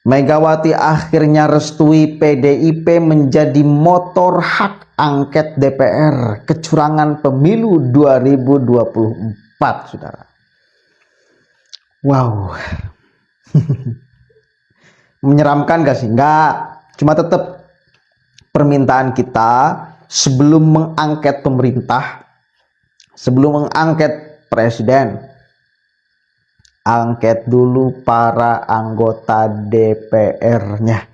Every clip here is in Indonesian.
Megawati akhirnya restui PDIP menjadi motor hak angket DPR kecurangan pemilu 2024, saudara. Wow. Menyeramkan gak sih? Enggak. Cuma tetap permintaan kita sebelum mengangket pemerintah, sebelum mengangket presiden, angket dulu para anggota DPR-nya.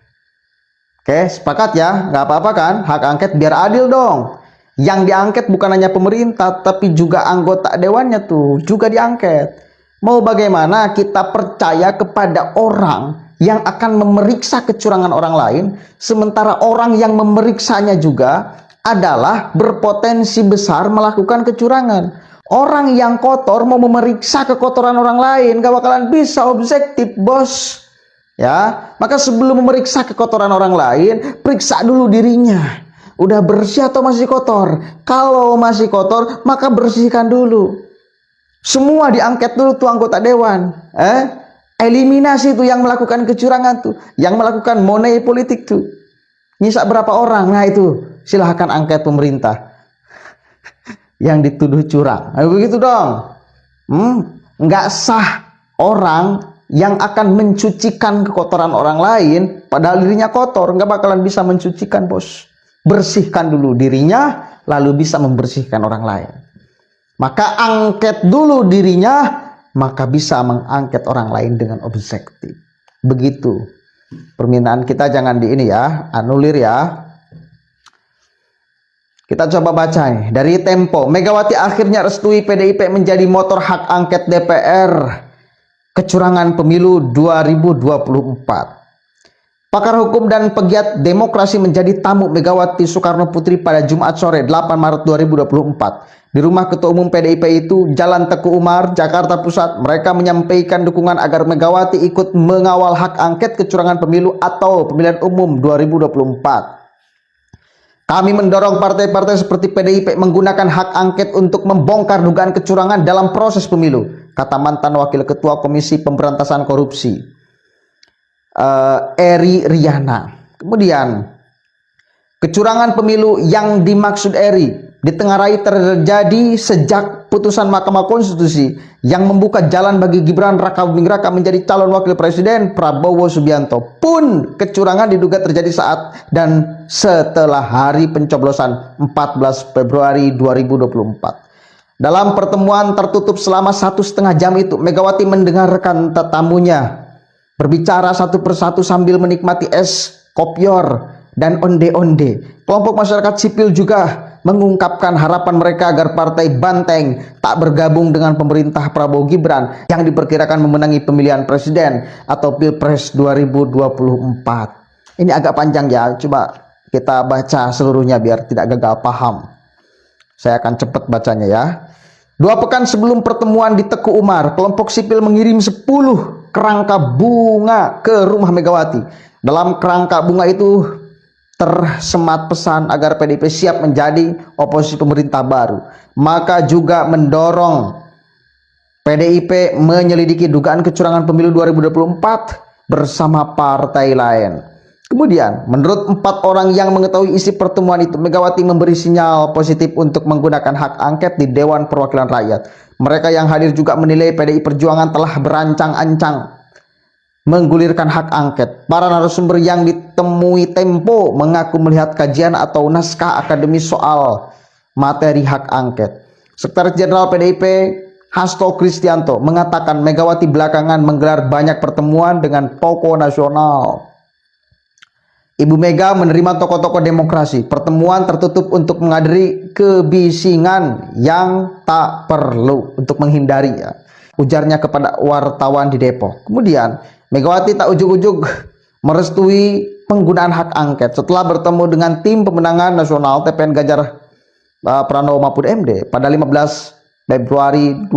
Oke, sepakat ya? Nggak apa-apa kan? Hak angket biar adil dong. Yang diangket bukan hanya pemerintah, tapi juga anggota dewannya tuh juga diangket. Mau bagaimana kita percaya kepada orang yang akan memeriksa kecurangan orang lain, sementara orang yang memeriksanya juga adalah berpotensi besar melakukan kecurangan. Orang yang kotor mau memeriksa kekotoran orang lain gak bakalan bisa objektif, bos. Ya, maka sebelum memeriksa kekotoran orang lain, periksa dulu dirinya. Udah bersih atau masih kotor? Kalau masih kotor, maka bersihkan dulu. Semua diangket dulu tuh anggota dewan. Eliminasi tuh yang melakukan kecurangan tuh, yang melakukan money politik tuh. Nyisa berapa orang? Nah itu silahkan angket pemerintah yang dituduh curang. Nah, begitu dong. Nggak sah orang yang akan mencucikan kekotoran orang lain padahal dirinya kotor. Nggak bakalan bisa mencucikan, bos. Bersihkan dulu dirinya, lalu bisa membersihkan orang lain. Maka angket dulu dirinya, maka bisa mengangket orang lain dengan objektif. Begitu. Permintaan kita jangan di ini ya, anulir ya. Kita coba baca nih dari Tempo. Megawati akhirnya restui PDIP menjadi motor hak angket DPR kecurangan pemilu 2024. Pakar hukum dan pegiat demokrasi menjadi tamu Megawati Soekarno Putri pada Jumat sore 8 Maret 2024 di rumah Ketua Umum PDIP itu, Jalan Teguh Umar, Jakarta Pusat. Mereka menyampaikan dukungan agar Megawati ikut mengawal hak angket kecurangan pemilu atau pemilihan umum 2024. Kami mendorong partai-partai seperti PDIP menggunakan hak angket untuk membongkar dugaan kecurangan dalam proses pemilu, kata mantan Wakil Ketua Komisi Pemberantasan Korupsi, Eri Riana. Kemudian, kecurangan pemilu yang dimaksud Eri ditengarai terjadi sejak putusan Mahkamah Konstitusi yang membuka jalan bagi Gibran Rakabuming Raka menjadi calon wakil presiden Prabowo Subianto. Pun kecurangan diduga terjadi saat dan setelah hari pencoblosan 14 Februari 2024. Dalam pertemuan tertutup selama 1,5 jam itu, Megawati mendengarkan tetamunya berbicara satu persatu sambil menikmati es kopior dan onde-onde. Kelompok masyarakat sipil juga mengungkapkan harapan mereka agar Partai Banteng tak bergabung dengan pemerintah Prabowo Gibran yang diperkirakan memenangi pemilihan presiden atau Pilpres 2024. Ini agak panjang ya, coba kita baca seluruhnya biar tidak gagal paham. Saya akan cepat bacanya ya. 2 pekan sebelum pertemuan di Teguh Umar, kelompok sipil mengirim 10 kerangka bunga ke rumah Megawati. Dalam kerangka bunga itu tersemat pesan agar PDIP siap menjadi oposisi pemerintah baru. Maka juga mendorong PDIP menyelidiki dugaan kecurangan pemilu 2024 bersama partai lain. Kemudian, menurut 4 orang yang mengetahui isi pertemuan itu, Megawati memberi sinyal positif untuk menggunakan hak angket di Dewan Perwakilan Rakyat. Mereka yang hadir juga menilai PDI Perjuangan telah berancang-ancang menggulirkan hak angket. Para narasumber yang ditemui Tempo mengaku melihat kajian atau naskah akademis soal materi hak angket. Sekretaris Jenderal PDIP Hasto Kristianto mengatakan Megawati belakangan menggelar banyak pertemuan dengan tokoh nasional. Ibu Mega menerima tokoh-tokoh demokrasi. Pertemuan tertutup untuk menghadiri kebisingan yang tak perlu untuk menghindari ya, ujarnya kepada wartawan di Depok. Kemudian Megawati tak ujug-ujug merestui penggunaan hak angket setelah bertemu dengan tim pemenangan nasional TPN Ganjar Pranowo Mahfud MD pada 15 Februari